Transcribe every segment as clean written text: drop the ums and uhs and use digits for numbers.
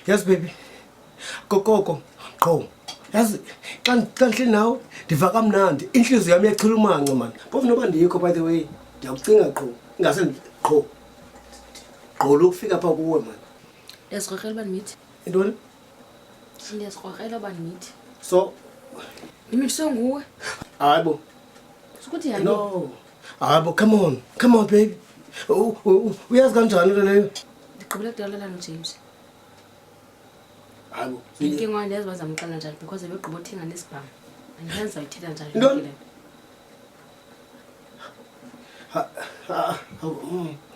Yes baby. Kokoko. Qho. Yazi xa ngihleli nawe ndiva kamnandi. Inhliziyo yami iyachulumanca man. Phofu noba ndikho by the way. Ndiyakucinga qho. Ingase qho. Qho lokufika apha kuwe man. Ndiyasikrokela uba ndimithi. Intoni? Ndiyasikrokela uba ndimithi. So Ndimithiswe nguwe. Hayibo. Sukuthi hayi. No. Hayibo, come on baby. Uyazi kanjani le leyo? Ndiqhubele kudala noJames. Hayibo. Inkinga wami ndiyazi bazamxela njani because ebegqiba uthenga nesibhamu. Andiyazi ayithetha njani Intoni? le.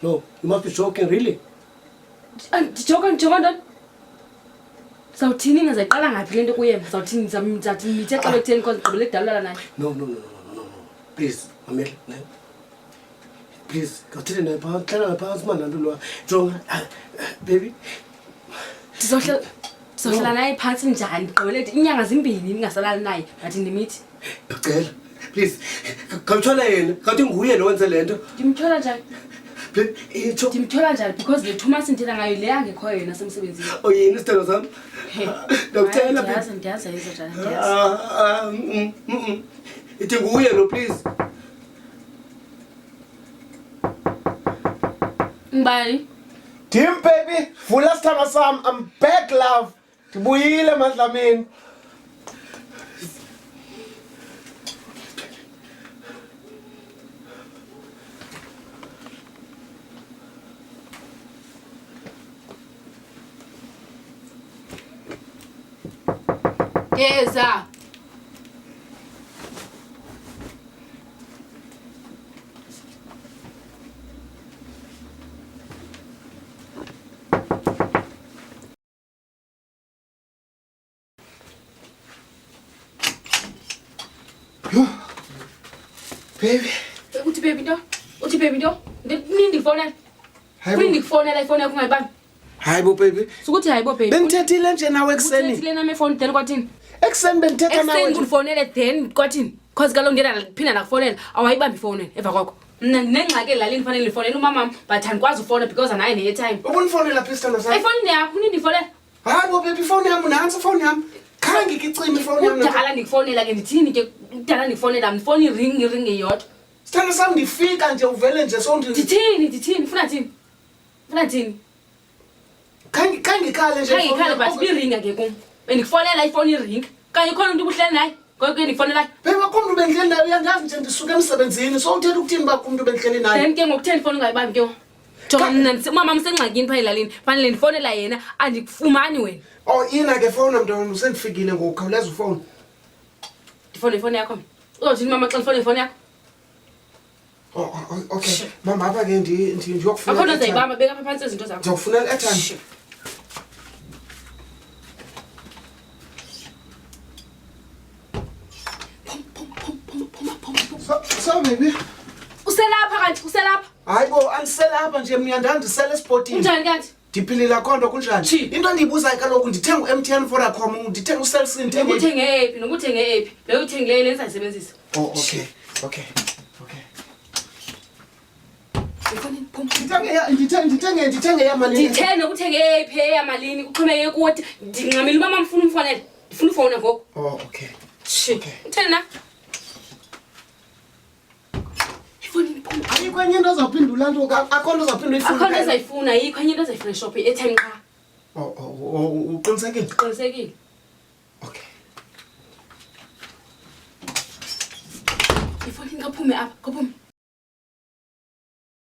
No, you must be joking really. Ndijoka ntoni? Sawuthini ngazayiqala ngaphi le nto kuyena? Sawuthini zathi mithe xa bekutheni because ndigqibele kudala naye. No. Please, Mamela, no. Please, ngawuthethe naye phakathi, hlala ngaphakathi manalo lo. Jonga, baby. Ndizohlala naye phantsi njani? Ndigqibele inyanga zimbini ningasalali naye ngathi ndimithi. Ngicela, please. Ngawuthola yena, kanti nguye lo wenze le nto. Ndimthola njani? Itsho. Ndimthola njani because le 2 months ndithetha ngayo le angekho yena semsebenzini. Oh yini isithelo sami? Ngiyakutshela Ndiyazi njani ndiyazi. Ithi nguye lo please. Ngibani? Tim baby, vula sithaba sami, I'm back love. Ndibuyile madlamini. Eza. Baby. Uthi baby nto? Ndikufonela. Funa ndikufonela ifoni yakho ungayibambi. Hayibo baby. Sukuthi hayibo baby. Bengithethile nje nawe ekseni. Uthethile nami efoni then kwathini? Ekseni bengithetha nawe. Ekseni kundifonele then kwathini? Cause kaloku ndiyaphinda ndakufonela awayibambi ifoni emva kwakho. Mna nengxaki elalini fanele ndifonele umama but andikwazi ufona because anayo ne-airtime. Ubunifonela phi sithando sami? Ifoni yakho undifonela. Hayibo baby, ifoni yami nansi ifoni yami. Khange ngicime ifoni yami. Kudala ndikufonela ke ndithini ke kudala ndikufonela ndifoni iring iyodwa. Sithando sami ndifika nje uvele nje so Ndithini funa thini? Khange ikhale nje Hayi ikhale but iringa ke kum. Bendikufonela ifoni iring. Kanye khona umuntu ubuhleli naye. Ngoku ndifonela. Baby kumntu bengihleli naye uyangazi nje ndisuka emsebenzini so uthetha ukuthini ba kumntu bengihleli naye. Then ke ngokutheni ifoni ungayibambi ke. Jonga mna umama msengxakini pha elalini. Fanele ndifonela yena andikufumani wena. Oh ina ke phone mntwana usendifikile ngokukhawuleza ufone. Ndifone ifoni yakho. Uzothini mama xa ndifone ifoni yakho? Oh okay. Mama apha ke ndiyokufuna. Akho nto zayibamba beka apha phantsi izinto zakho. Ndizokufunela airtime. So baby. Uselapha kanti uselapha? Hayibo andiselapha nje mina ndandisele sporting. Unjani kanti? Ndiphilile khonto kunjani? Into endiyibuzayo kaloku ndithenga uMTN Vodacom, ndithenga uCell C ndithenge. Nokuthenge ephi? Bewuthengile lenza isebenzisa. Oh okay. Ndithenge yamalini. Ndithenge ukuthenge ephi yamalini kuxhomeke kuthi ndinqamile umama mfuna umfonela. Ndifuna ufona ngoku. Oh okay. Utheni na? Ayikho enye into ozawuphendula nto akho nto ozawuphendula ifuna. Akho nto ezayifuna ayikho enye into ezayifuna eshop airtime qha. Uqinisekile? Uqinisekile. Okay. Ifoni ngaphume apha, ngaphume.